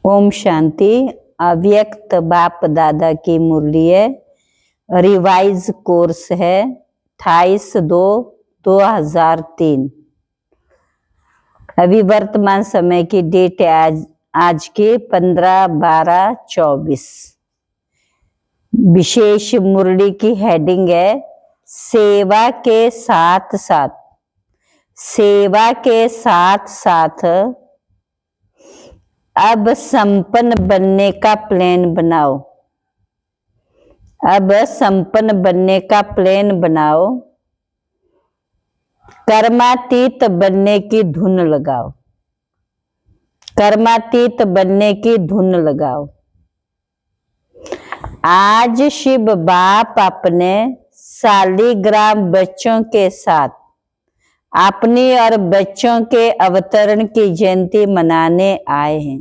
ओम शांति। अव्यक्त बाप दादा की मुरली है। रिवाइज कोर्स है 28/2/2003। अभी वर्तमान समय की डेट है आज की 15/12/24। विशेष मुरली की हेडिंग है सेवा के साथ साथ। सेवा के साथ साथ अब संपन्न बनने का प्लान बनाओ। अब संपन्न बनने का प्लान बनाओ। कर्मातीत बनने की धुन लगाओ। कर्मातीत बनने की धुन लगाओ। आज शिव बाप अपने शालिग्राम बच्चों के साथ अपनी और बच्चों के अवतरण की जयंती मनाने आए हैं।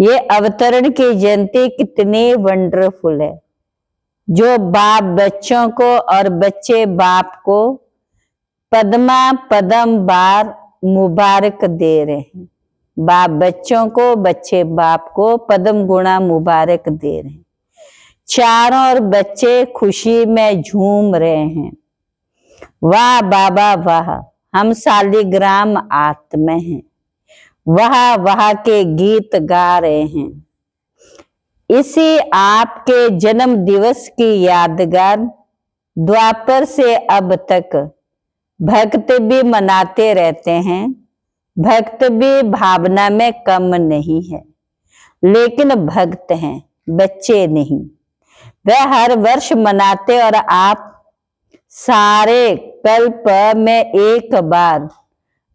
ये अवतरण की जयंती कितनी वंडरफुल है, जो बाप बच्चों को और बच्चे बाप को पद्मा पदम बार मुबारक दे रहे हैं। बाप बच्चों को, बच्चे बाप को पद्म गुणा मुबारक दे रहे हैं। चारों ओर बच्चे खुशी में झूम रहे हैं। वाह बाबा वाह, हम शालिग्राम आत्मा हैं। वह वह के गीत गा रहे हैं। इसी आपके जन्म दिवस की यादगार द्वापर से अब तक भक्त भी मनाते रहते हैं। भक्त भी भावना में कम नहीं है, लेकिन भक्त हैं, बच्चे नहीं। वह हर वर्ष मनाते और आप सारे कल्प में एक बार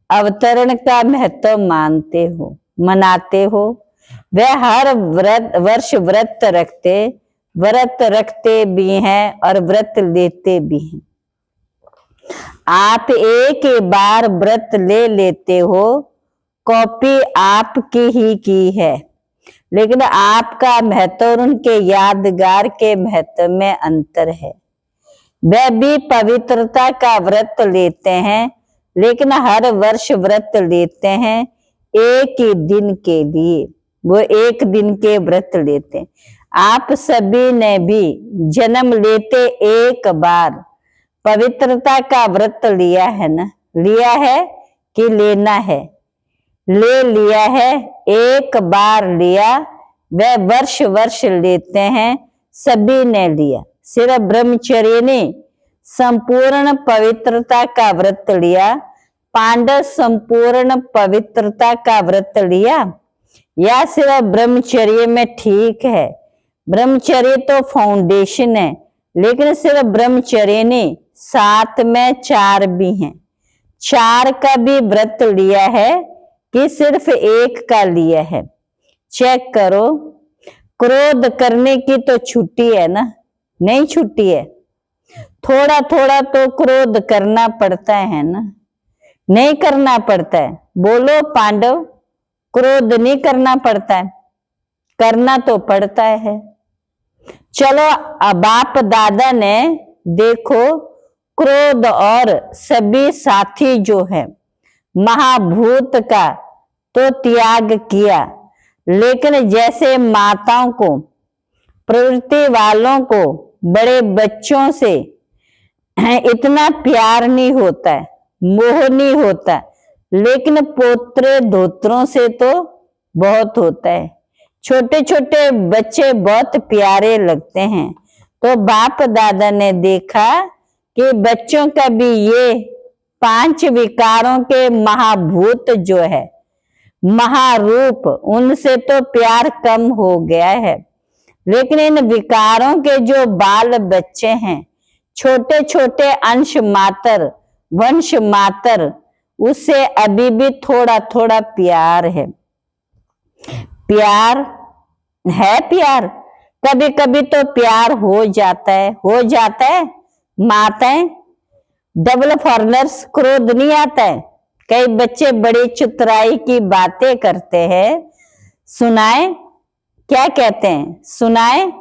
अवतरण का महत्व मानते हो, मनाते हो। वह हर वर्ष व्रत रखते भी हैं और व्रत लेते भी हैं। आप एक ही बार व्रत ले लेते हो, कॉपी आपकी ही की है, लेकिन आपका महत्व और उनके यादगार के महत्व में अंतर है। वह भी पवित्रता का व्रत लेते हैं, लेकिन हर वर्ष व्रत लेते हैं एक ही दिन के लिए। वो एक दिन के व्रत लेते हैं। आप सभी ने भी जन्म लेते एक बार पवित्रता का व्रत लिया है ना? लिया है कि लेना है? ले लिया है, एक बार लिया। वह वर्ष वर्ष लेते हैं, सभी ने लिया। सिर्फ ब्रह्मचर्य ने संपूर्ण पवित्रता का व्रत लिया। पांडव संपूर्ण पवित्रता का व्रत लिया या सिर्फ ब्रह्मचर्य में ठीक है? ब्रह्मचर्य तो फाउंडेशन है, लेकिन सिर्फ ब्रह्मचर्य नहीं, साथ में 4 भी हैं। 4 का भी व्रत लिया है कि सिर्फ एक का लिया है? चेक करो। क्रोध करने की तो छुट्टी है ना? नहीं छुट्टी है? थोड़ा थोड़ा तो क्रोध करना पड़ता है ना? नहीं करना पड़ता है? बोलो पांडव, क्रोध नहीं करना पड़ता है? करना तो पड़ता है। चलो, बाप दादा ने देखो क्रोध और सभी साथी जो है महाभूत का तो त्याग किया, लेकिन जैसे माताओं को, प्रवृत्ति वालों को बड़े बच्चों से इतना प्यार नहीं होता है, मोह नहीं होता, लेकिन पोत्रे धोत्रों से तो बहुत होता है। छोटे छोटे बच्चे बहुत प्यारे लगते हैं। तो बाप दादा ने देखा कि बच्चों का भी ये 5 विकारों के महाभूत जो है, महारूप, उनसे तो प्यार कम हो गया है। लेकिन इन विकारों के जो बाल बच्चे हैं, छोटे छोटे अंश मात्र, वंश मात्र, उससे अभी भी थोड़ा थोड़ा प्यार है। प्यार है, प्यार कभी कभी तो प्यार हो जाता है, हो जाता है। माताएं डबल फॉरनर्स क्रोध नहीं आता है। कई बच्चे बड़ी चतुराई की बातें करते हैं। सुनाए? क्या कहते हैं? सुनाए?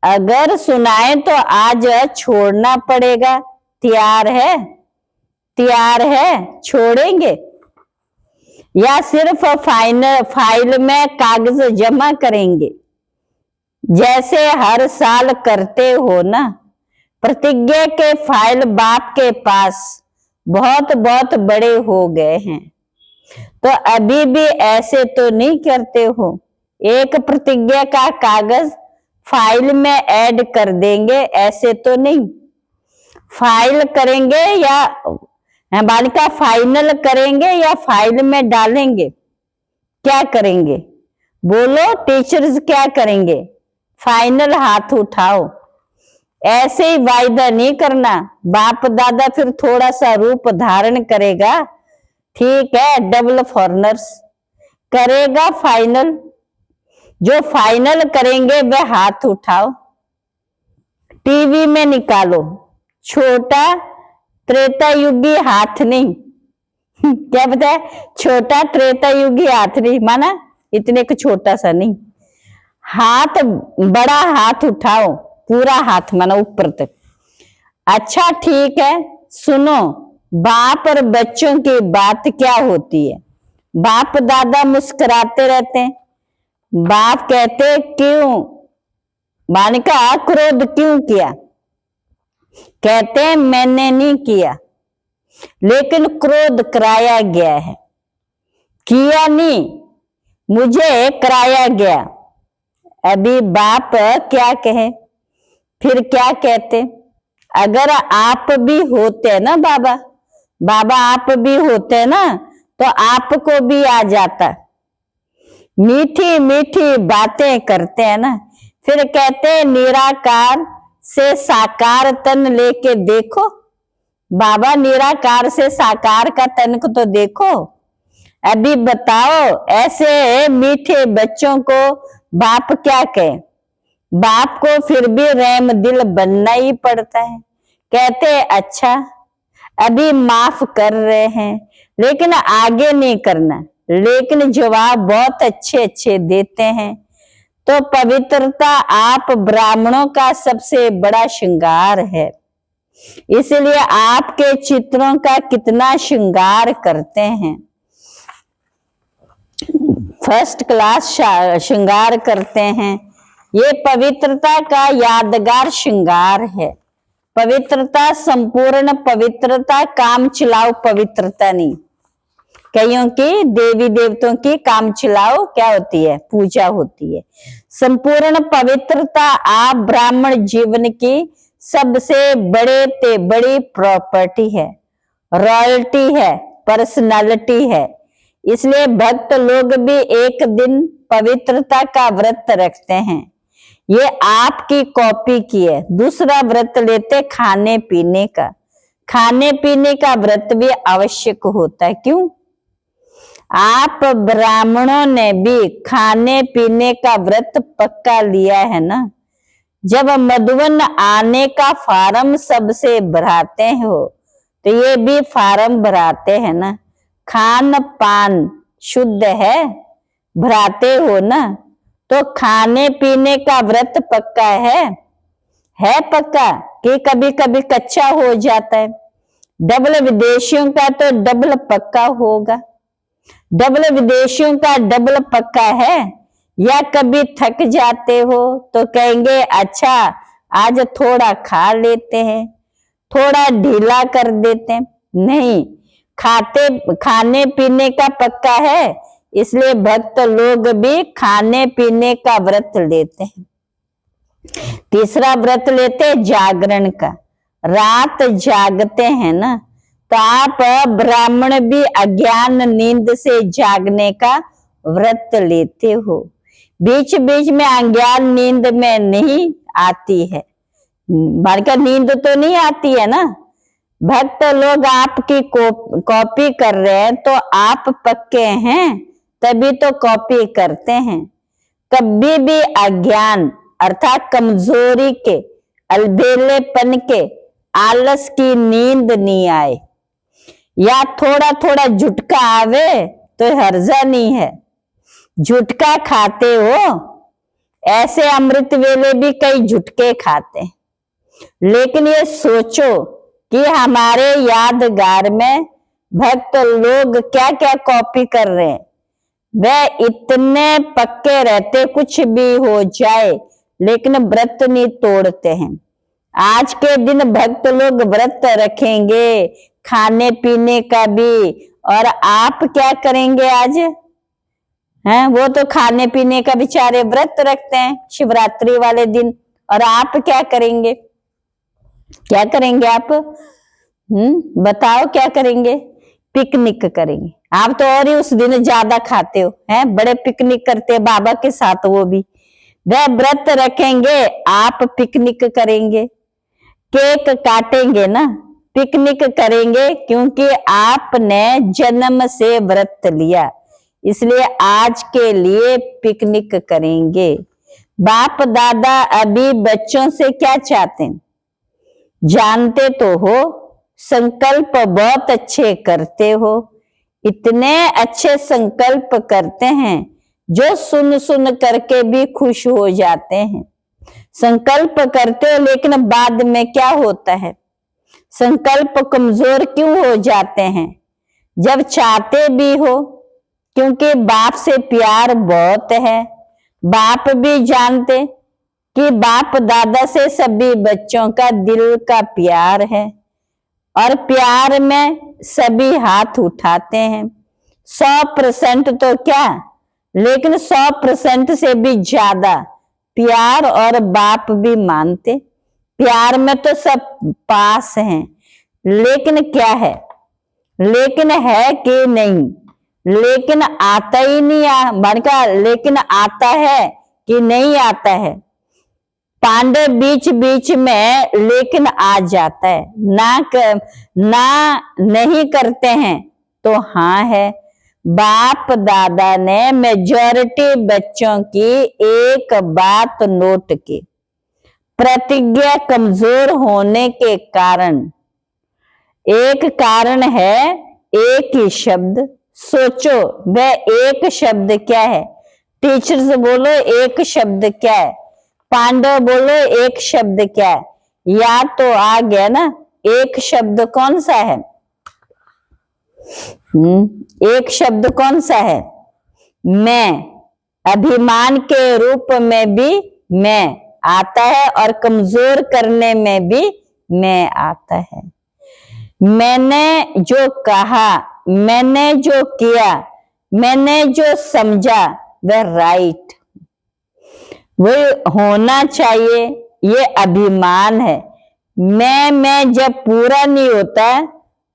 अगर सुनाए तो आज छोड़ना पड़ेगा। तैयार है? तैयार है? छोड़ेंगे या सिर्फ फाइल में कागज जमा करेंगे जैसे हर साल करते हो ना? प्रतिज्ञा के फाइल बाप के पास बहुत बहुत बड़े हो गए हैं, तो अभी भी ऐसे तो नहीं करते हो? एक प्रतिज्ञा का कागज फाइल में ऐड कर देंगे, ऐसे तो नहीं? फाइल करेंगे या बालिका फाइनल करेंगे या फाइल में डालेंगे? क्या करेंगे? बोलो टीचर्स, क्या करेंगे? फाइनल हाथ उठाओ। ऐसे ही वायदा नहीं करना, बाप दादा फिर थोड़ा सा रूप धारण करेगा, ठीक है, डबल फॉरनर्स करेगा फाइनल। जो फाइनल करेंगे वह हाथ उठाओ। टीवी में निकालो छोटा त्रेता युगी हाथ नहीं क्या बताया? छोटा त्रेता युगी हाथ नहीं, माना इतने को छोटा सा नहीं, हाथ बड़ा हाथ उठाओ, पूरा हाथ माना ऊपर तक। अच्छा ठीक है, सुनो, बाप और बच्चों की बात क्या होती है? बाप दादा मुस्कुराते रहते हैं। बाप कहते क्यों बालिका क्रोध क्यों किया? कहते हैं मैंने नहीं किया, लेकिन क्रोध कराया गया है। किया नहीं, मुझे कराया गया। अभी बाप क्या कहे? फिर क्या कहते? अगर आप भी होते ना बाबा आप भी होते ना, तो आपको भी आ जाता। मीठी मीठी बातें करते हैं ना, फिर कहते हैं निराकार से साकार तन लेके देखो। बाबा निराकार से साकार का तन को तो देखो। अभी बताओ, ऐसे मीठे बच्चों को बाप क्या कहे? बाप को फिर भी रहम दिल बनना ही पड़ता है। कहते अच्छा अभी माफ कर रहे हैं, लेकिन आगे नहीं करना। लेकिन जवाब बहुत अच्छे अच्छे देते हैं। तो पवित्रता आप ब्राह्मणों का सबसे बड़ा श्रृंगार है, इसलिए आपके चित्रों का कितना श्रृंगार करते हैं, फर्स्ट क्लास श्रृंगार करते हैं। ये पवित्रता का यादगार श्रृंगार है। पवित्रता संपूर्ण पवित्रता, काम चलाओ पवित्रता नहीं। कईयों की देवी देवताओं की काम चलाओ क्या होती है? पूजा होती है। संपूर्ण पवित्रता आप ब्राह्मण जीवन की सबसे बड़े ते बड़ी प्रॉपर्टी है, रॉयल्टी है, पर्सनालिटी है। इसलिए भक्त लोग भी एक दिन पवित्रता का व्रत रखते हैं। ये आपकी कॉपी की है। दूसरा व्रत लेते खाने पीने का। खाने पीने का व्रत भी आवश्यक होता है। क्यों? आप ब्राह्मणों ने भी खाने पीने का व्रत पक्का लिया है ना। जब मधुवन आने का फार्म सबसे भराते हो, तो ये भी फार्म भराते हैं ना। खान पान शुद्ध है, भराते हो ना, तो खाने पीने का व्रत पक्का है पक्का कि कभी कभी कच्चा हो जाता है। डबल विदेशियों का तो डबल पक्का होगा। डबल विदेशियों का डबल पक्का है। या कभी थक जाते हो तो कहेंगे अच्छा आज थोड़ा खा लेते हैं, थोड़ा ढीला कर देते हैं। नहीं, खाने पीने का पक्का है, इसलिए भक्त लोग भी खाने पीने का व्रत लेते हैं। तीसरा व्रत लेते हैं जागरण का। रात जागते हैं ना, तो आप ब्राह्मण भी अज्ञान नींद से जागने का व्रत लेते हो। बीच बीच में अज्ञान नींद में नहीं आती है। बालिका नींद तो नहीं आती है ना। भक्त लोग आपकी कॉपी कर रहे हैं, तो आप पक्के हैं तभी तो कॉपी करते हैं। कभी भी अज्ञान अर्थात कमजोरी के, अलबेलेपन के, आलस की नींद नहीं आए। या थोड़ा थोड़ा झुटका आवे तो हर्जा नहीं है। झुटका खाते हो, ऐसे अमृत वेले भी कई झुटके खाते हैं, लेकिन ये सोचो कि हमारे यादगार में भक्त लोग क्या क्या कॉपी कर रहे हैं। वह इतने पक्के रहते कुछ भी हो जाए, लेकिन व्रत नहीं तोड़ते हैं। आज के दिन भक्त लोग व्रत रखेंगे खाने पीने का भी, और आप क्या करेंगे आज? हैं, वो तो खाने पीने का बेचारे व्रत रखते हैं शिवरात्रि वाले दिन, और आप क्या करेंगे? क्या करेंगे आप? बताओ क्या करेंगे? पिकनिक करेंगे। आप तो और ही उस दिन ज्यादा खाते हो, हैं, बड़े पिकनिक करते हैं बाबा के साथ। वो भी वह व्रत रखेंगे, आप पिकनिक करेंगे, केक काटेंगे ना, पिकनिक करेंगे, क्योंकि आपने जन्म से व्रत लिया, इसलिए आज के लिए पिकनिक करेंगे। बाप दादा अभी बच्चों से क्या चाहते हैं जानते तो हो, संकल्प बहुत अच्छे करते हो, इतने अच्छे संकल्प करते हैं जो सुन सुन करके भी खुश हो जाते हैं। संकल्प करते हो, लेकिन बाद में क्या होता है? संकल्प कमजोर क्यों हो जाते हैं? जब चाहते भी हो, क्योंकि बाप से प्यार बहुत है। बाप भी जानते कि बाप दादा से सभी बच्चों का दिल का प्यार है, और प्यार में सभी हाथ उठाते हैं। 100% तो क्या, लेकिन 100% से भी ज्यादा प्यार और बाप भी मानते। प्यार में तो सब पास हैं, लेकिन क्या है, लेकिन है कि नहीं, लेकिन आता ही नहीं बनका, लेकिन आता है कि नहीं आता है। पांडव बीच बीच में लेकिन आ जाता है, ना नहीं करते हैं तो हाँ है। बाप दादा ने मेजॉरिटी बच्चों की एक बात नोट की, प्रतिज्ञा कमजोर होने के कारण। एक कारण है एक ही शब्द। सोचो वह एक शब्द क्या है? टीचर्स बोलो एक शब्द क्या है? पांडव बोलो एक शब्द क्या है? याद तो आ गया ना? एक शब्द कौन सा है? एक शब्द कौन सा है? मैं। अभिमान के रूप में भी मैं आता है, और कमजोर करने में भी मैं आता है। मैंने जो कहा, मैंने जो किया, मैंने जो समझा, वह राइट, वो होना चाहिए। ये अभिमान है। मैं जब पूरा नहीं होता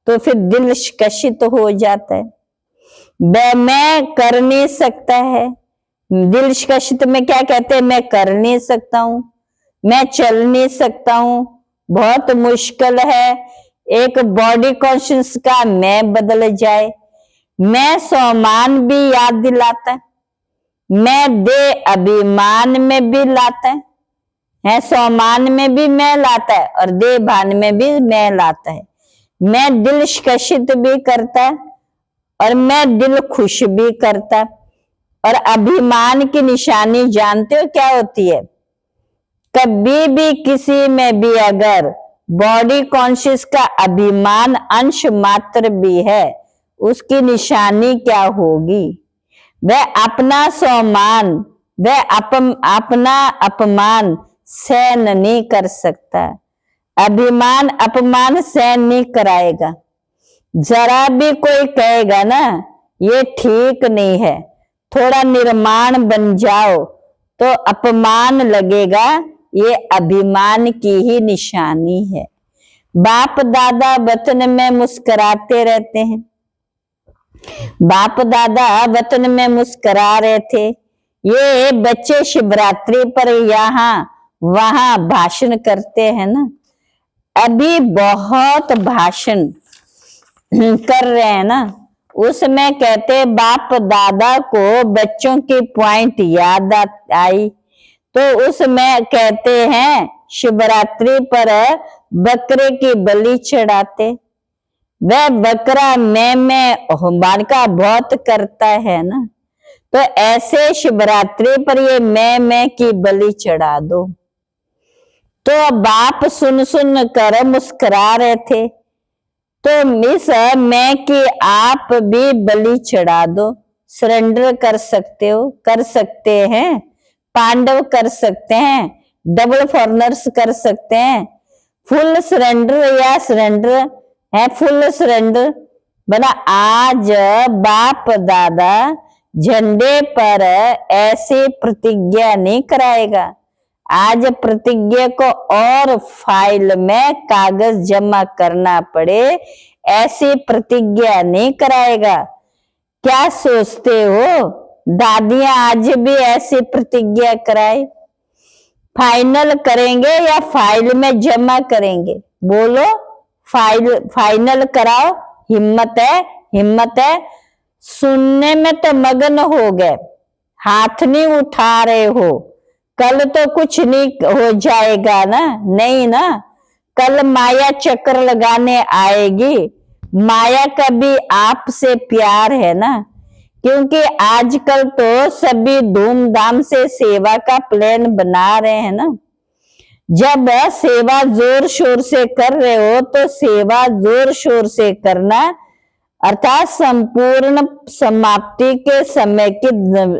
तो फिर दिल कशित हो जाता है। मैं कर नहीं सकता है, दिल कशित में क्या कहते हैं? मैं कर नहीं सकता हूं, मैं चल नहीं सकता हूं, बहुत मुश्किल है। एक बॉडी कॉन्शियस का मैं बदल जाए। मैं स्वामान भी याद दिलाता है, मैं दे अभिमान में भी लाता है, स्वामान में भी मैं लाता है, और दे भान में भी मैं लाता है। मैं दिल कशित भी करता है, और मैं दिल खुश भी करता है। और अभिमान की निशानी जानते हो क्या होती है? कभी भी किसी में भी अगर बॉडी कॉन्शियस का अभिमान अंश मात्र भी है, उसकी निशानी क्या होगी? वह अपना सम्मान, वह अपना अपमान सहन नहीं कर सकता। अभिमान अपमान सहन नहीं कराएगा। जरा भी कोई कहेगा ना ये ठीक नहीं है, थोड़ा निर्माण बन जाओ, तो अपमान लगेगा। ये अभिमान की ही निशानी है। बाप दादा वतन में मुस्कुराते रहते हैं। बाप दादा वतन में मुस्कुरा रहे थे। ये बच्चे शिवरात्रि पर यहाँ वहां भाषण करते हैं ना, अभी बहुत भाषण कर रहे हैं ना, उसमें कहते बाप दादा को बच्चों की पॉइंट याद आई, तो उसमें कहते हैं शिवरात्रि पर बकरे की बलि चढ़ाते। वह बकरा मैं बालका बहुत करता है ना, तो ऐसे शिवरात्रि पर ये मैं की बलि चढ़ा दो। तो बाप सुन सुन कर मुस्कुरा रहे थे। तो मिस मैं कि आप भी बलि चढ़ा दो, सरेंडर कर सकते हो, कर सकते हैं। पांडव कर सकते हैं, डबल फॉरनर्स कर सकते हैं, फुल सरेंडर या सरेंडर है, फुल सरेंडर। बोला आज बाप दादा झंडे पर ऐसी प्रतिज्ञा नहीं कराएगा। आज प्रतिज्ञा को और फाइल में कागज जमा करना पड़े, ऐसी प्रतिज्ञा नहीं कराएगा। क्या सोचते हो दादियां आज भी ऐसी प्रतिज्ञा कराए? फाइनल करेंगे या फाइल में जमा करेंगे? बोलो, फाइनल कराओ। हिम्मत है, हिम्मत है। सुनने में तो मगन हो गए, हाथ नहीं उठा रहे हो। कल तो कुछ नहीं हो जाएगा ना? नहीं ना, कल माया चक्कर लगाने आएगी। माया का भी आपसे प्यार है ना, क्योंकि आजकल तो सभी धूमधाम से सेवा का प्लान बना रहे हैं ना। जब सेवा जोर शोर से कर रहे हो तो सेवा जोर शोर से करना, अर्थात संपूर्ण समाप्ति के समय की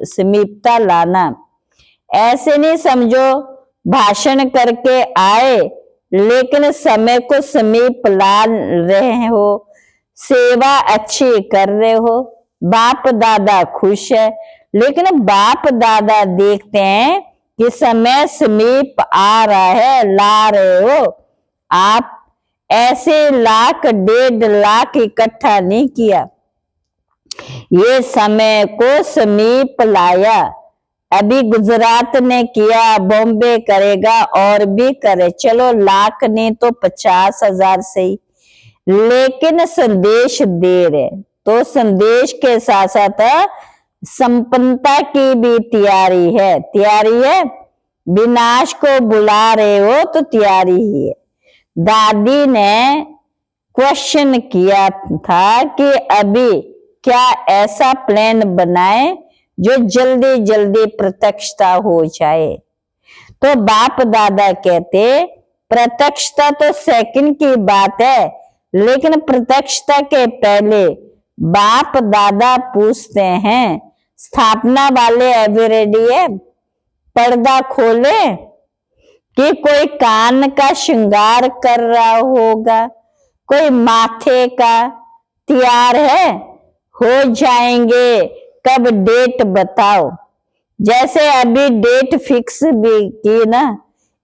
समीपता लाना। ऐसे नहीं समझो भाषण करके आए लेकिन समय को समीप ला रहे हो, सेवा अच्छी कर रहे हो, बाप दादा खुश है। लेकिन बाप दादा देखते हैं कि समय समीप आ रहा है, ला रहे हो। आप ऐसे 1 लाख 1.5 लाख इकट्ठा नहीं किया, ये समय को समीप लाया। अभी गुजरात ने किया, बॉम्बे करेगा और भी करे, चलो 1 लाख नहीं तो 50,000 सही, लेकिन संदेश दे रहे तो संदेश के साथ साथ संपन्नता की भी तैयारी है। तैयारी है, विनाश को बुला रहे हो तो तैयारी ही है। दादी ने क्वेश्चन किया था कि अभी क्या ऐसा प्लान बनाए जो जल्दी जल्दी प्रत्यक्षता हो जाए। तो बाप दादा कहते प्रत्यक्षता तो सेकंड की बात है, लेकिन प्रत्यक्षता के पहले बाप दादा पूछते हैं, स्थापना वाले अभी रेडी है? पर्दा खोले कि कोई कान का श्रृंगार कर रहा होगा, कोई माथे का तैयार है? हो जाएंगे, कब डेट बताओ। जैसे अभी डेट फिक्स भी की ना,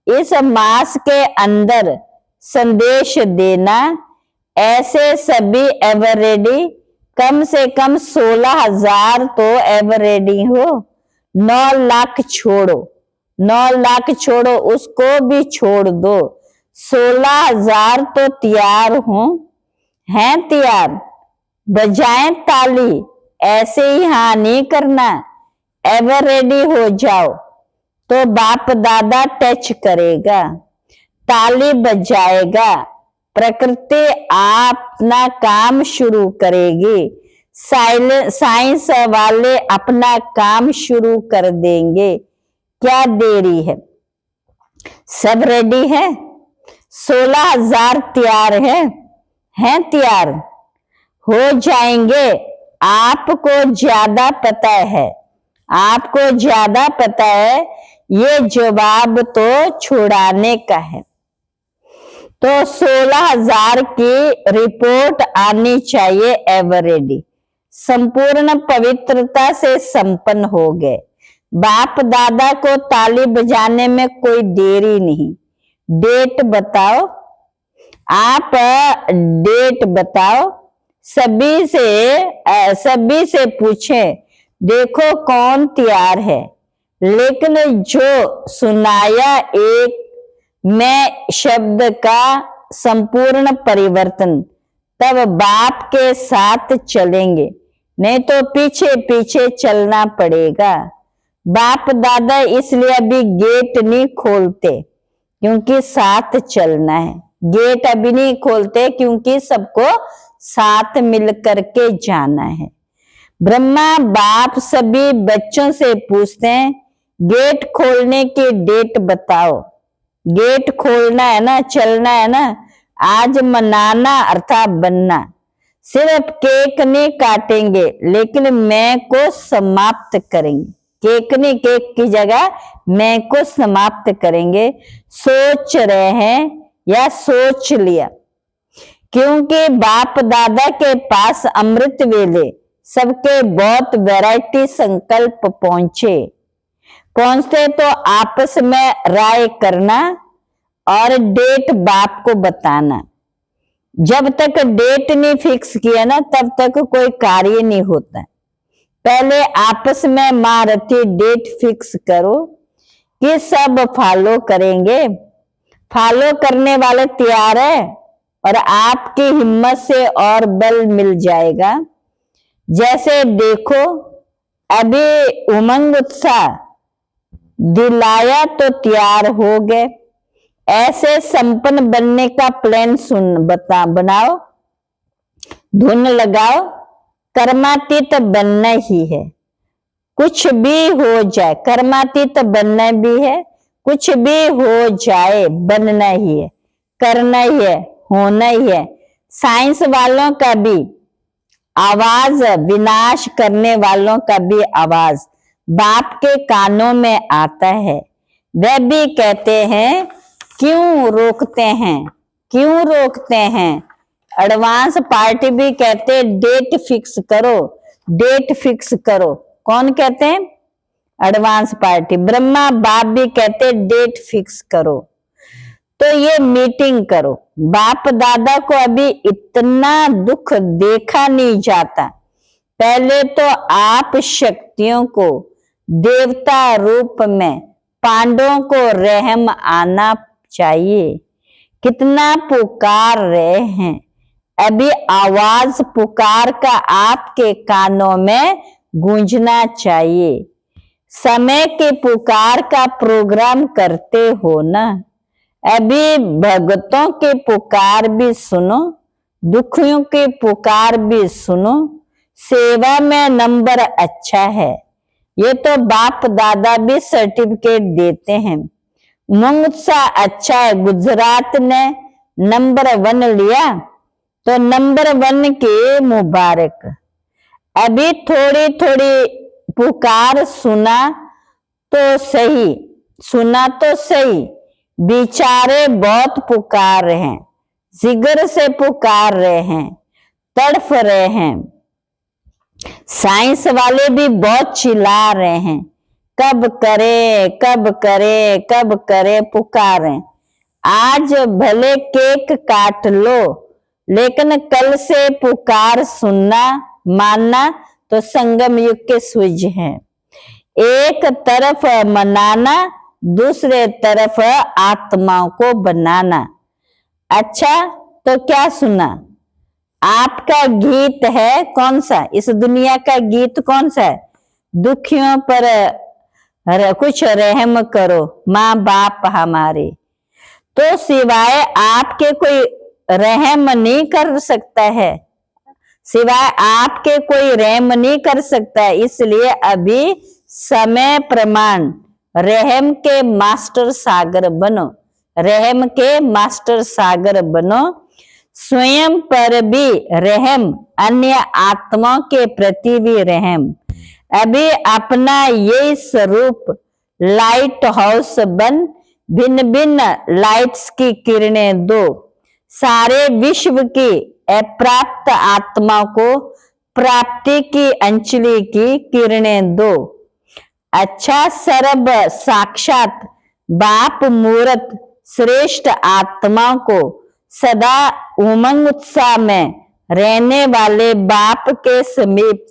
इस मास के अंदर संदेश देना। ऐसे सभी एवर रेडी, कम से कम 16,000 तो एवर रेडी हो। 9 लाख छोड़ो, 9 लाख छोड़ो, उसको भी छोड़ दो, 16,000 तो तैयार हो, हैं तैयार? बजाएं ताली, ऐसे ही हाँ नहीं करना, एवर रेडी हो जाओ। तो बाप दादा टच करेगा, ताली बजाएगा, प्रकृति अपना काम शुरू करेगी, साइंस वाले अपना काम शुरू कर देंगे। क्या देरी है? सब रेडी है, 16,000 तैयार हैं तैयार? हो जाएंगे। आपको ज्यादा पता है, आपको ज्यादा पता है, ये जवाब तो छुड़ाने का है। तो 16,000 की रिपोर्ट आनी चाहिए एवर रेडी। संपूर्ण पवित्रता से संपन्न हो गए। बाप दादा को ताली बजाने में कोई देरी नहीं। डेट बताओ, आप डेट बताओ। सभी से पूछें, देखो कौन तैयार है। लेकिन जो सुनाया एक मैं शब्द का संपूर्ण परिवर्तन, तब बाप के साथ चलेंगे, नहीं तो पीछे पीछे चलना पड़ेगा। बाप दादा इसलिए अभी गेट नहीं खोलते क्योंकि साथ चलना है। गेट अभी नहीं खोलते क्योंकि सबको साथ मिल करके जाना है। ब्रह्मा बाप सभी बच्चों से पूछते हैं, गेट खोलने की डेट बताओ। गेट खोलना है ना, चलना है ना, आज मनाना अर्थात बनना। सिर्फ केक नहीं काटेंगे, लेकिन मैं को समाप्त करेंगे। केक नहीं, केक की जगह मैं को समाप्त करेंगे। सोच रहे हैं या सोच लिया, क्योंकि बाप दादा के पास अमृत वेले सबके बहुत वैरायटी संकल्प पहुंचते तो आपस में राय करना और डेट बाप को बताना। जब तक डेट नहीं फिक्स किया ना, तब तक कोई कार्य नहीं होता। पहले आपस में महारथी डेट फिक्स करो कि सब फॉलो करेंगे। फॉलो करने वाले तैयार है और आपकी हिम्मत से और बल मिल जाएगा। जैसे देखो, अभी उमंग उत्साह दिलाया तो तैयार हो गए। ऐसे संपन्न बनने का प्लान बनाओ, धुन लगाओ। कर्मातीत बनना ही है, कुछ भी हो जाए। कर्मातीत बनना भी है, कुछ भी हो जाए बनना ही है, करना ही है, होना ही है। साइंस वालों का भी आवाज, विनाश करने वालों का भी आवाज बाप के कानों में आता है। वे भी कहते हैं, क्यों रोकते हैं, क्यों रोकते हैं। एडवांस पार्टी भी कहते, डेट फिक्स करो, डेट फिक्स करो। कौन कहते हैं? Advance party. ब्रह्मा बाप भी कहते, डेट फिक्स करो। तो ये मीटिंग करो। बाप दादा को अभी इतना दुख देखा नहीं जाता। पहले तो आप शक्तियों को देवता रूप में पांडवों को रहम आना चाहिए। कितना पुकार रहे हैं, अभी आवाज पुकार का आपके कानों में गूंजना चाहिए। समय के पुकार का प्रोग्राम करते हो ना, अभी भक्तों के पुकार भी सुनो, दुखियों के पुकार भी सुनो। सेवा में नंबर अच्छा है, ये तो बाप दादा भी सर्टिफिकेट देते हैं। उमंग उत्साह अच्छा है। गुजरात ने नंबर 1 लिया तो नंबर 1 के मुबारक। अभी थोड़ी थोड़ी पुकार सुना तो सही, सुना तो सही। बेचारे बहुत पुकार रहे हैं, जिगर से पुकार रहे हैं, तड़फ रहे हैं। साइंस वाले भी बहुत चिल्ला रहे हैं, कब करे, कब करे, कब करे, पुकारे। आज भले केक काट लो, लेकिन कल से पुकार सुनना, मानना तो संगम युग के सूरज हैं। एक तरफ मनाना, दूसरे तरफ आत्माओं को बनाना। अच्छा, तो क्या सुना? आपका गीत है कौन सा? इस दुनिया का गीत कौन सा है? दुखियों पर कुछ रहम करो, माँ बाप हमारे। तो सिवाय आपके कोई रहम नहीं कर सकता है, सिवाय आपके कोई रहम नहीं कर सकता है। इसलिए अभी समय प्रमाण, रहम के मास्टर सागर बनो, रहम के मास्टर सागर बनो। स्वयं पर भी रहम, अन्य आत्माओं के प्रति भी रहम। अभी अपना ये स्वरूप लाइट हाउस बन, भिन्न भिन्न लाइट्स की किरणें दो। सारे विश्व की अप्राप्त आत्मा को प्राप्ति की अंजलि की किरणें दो। अच्छा, सर्व साक्षात बाप मूर्त श्रेष्ठ आत्मा को सदा उमंग उत्साह में रहने वाले बाप के समीप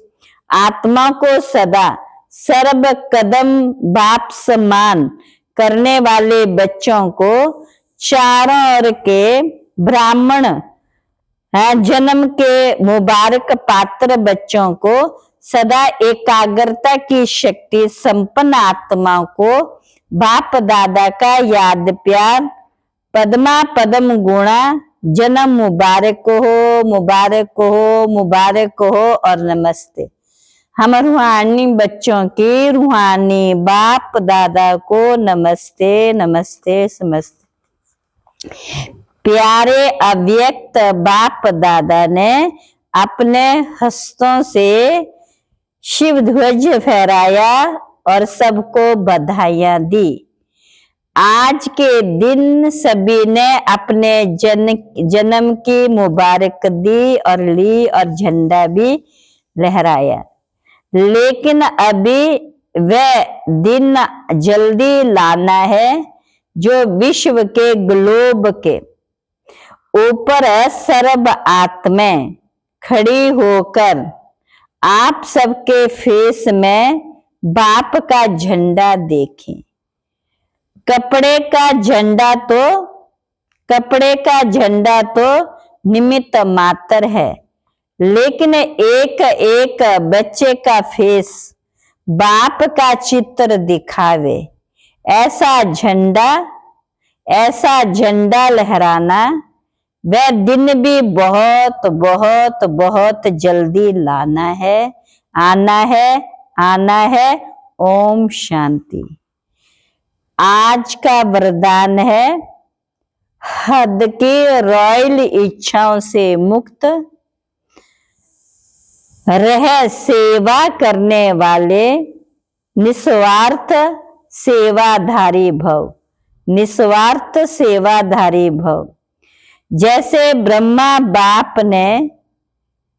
आत्मा को सदा सर्व कदम बाप सम्मान करने वाले बच्चों को, चारों ओर के ब्राह्मण जन्म के मुबारक पात्र बच्चों को सदा एकाग्रता की शक्ति संपन्न आत्माओं को बाप दादा का याद प्यार, पद्मा पदम गुणा जन्म मुबारक हो, मुबारक हो, मुबारक हो और नमस्ते। हम रूहानी बच्चों की रूहानी बाप दादा को नमस्ते नमस्ते नमस्ते। प्यारे अव्यक्त बाप दादा ने अपने हस्तों से शिव ध्वज फहराया और सबको बधाइयां दी। आज के दिन सभी ने अपने जन्म की मुबारक दी और ली और झंडा भी लहराया, लेकिन अभी वह दिन जल्दी लाना है जो विश्व के ग्लोब के ऊपर सर्व आत्माएं खड़ी होकर आप सबके फेस में बाप का झंडा देखें। कपड़े का झंडा तो निमित्त मात्र है, लेकिन एक एक बच्चे का फेस बाप का चित्र दिखावे, ऐसा झंडा लहराना वह दिन भी बहुत बहुत बहुत जल्दी लाना है, आना है। ओम शांति। आज का वरदान है, हद की रॉयल इच्छाओं से मुक्त रह सेवा करने वाले निस्वार्थ सेवाधारी भव, निस्वार्थ सेवाधारी भव। जैसे ब्रह्मा बाप ने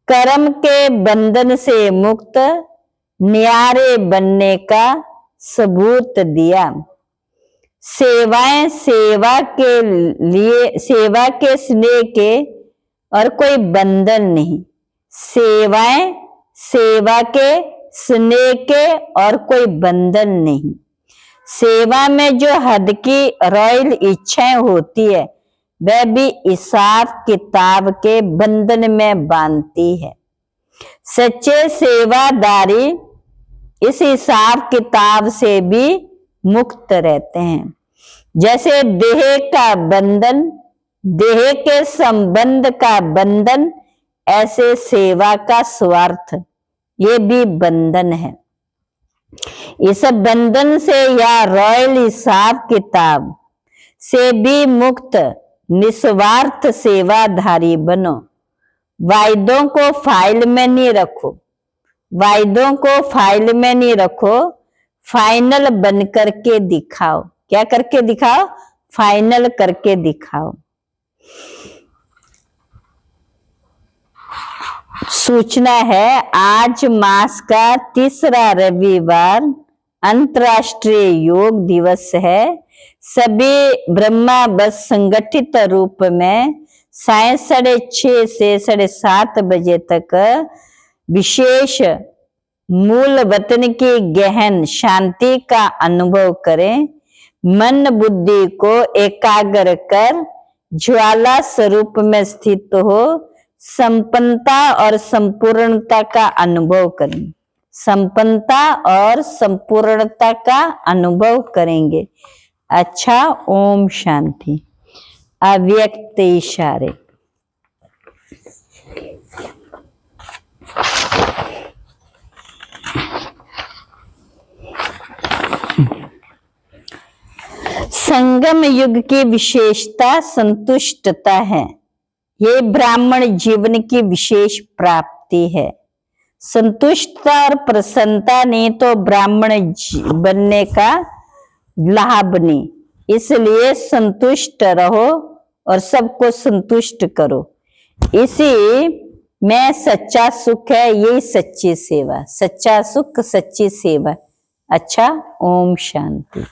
कर्म के बंधन से मुक्त न्यारे बनने का सबूत दिया। सेवाएं सेवा के स्नेह के और कोई बंधन नहीं, सेवाएं सेवा के स्नेह के और कोई बंधन नहीं। सेवा में जो हद की रॉयल इच्छाएं होती है वह भी हिसाब किताब के बंधन में बांधती है। सच्चे सेवादारी इस हिसाब किताब से भी मुक्त रहते हैं। जैसे देह का बंधन, देह के संबंध का बंधन, ऐसे सेवा का स्वार्थ ये भी बंधन है। इस बंधन से या रॉयल हिसाब किताब से भी मुक्त निस्वार्थ सेवाधारी बनो। वायदों को फाइल में नहीं रखो, वायदों को फाइल में नहीं रखो, फाइनल बन करके दिखाओ। क्या करके दिखाओ? फाइनल करके दिखाओ। सूचना है, आज मास का तीसरा रविवार अंतर्राष्ट्रीय योग दिवस है। सभी ब्रह्मा बस संगठित रूप में 6:30 से 7:30 बजे तक विशेष मूल वतन की गहन शांति का अनुभव करें। मन बुद्धि को एकाग्र कर ज्वाला स्वरूप में स्थित हो संपन्नता और संपूर्णता का अनुभव करें। संपन्नता और संपूर्णता का अनुभव करेंगे। अच्छा, ओम शांति। अव्यक्त इशारे। संगम युग की विशेषता संतुष्टता है। ये ब्राह्मण जीवन की विशेष प्राप्ति है। संतुष्टता और प्रसन्नता नहीं तो ब्राह्मण बनने का लाभ नहीं। इसलिए संतुष्ट रहो और सबको संतुष्ट करो। इसी में सच्चा सुख है, यही सच्ची सेवा। सच्चा सुख सच्ची सेवा। अच्छा, ओम शांति।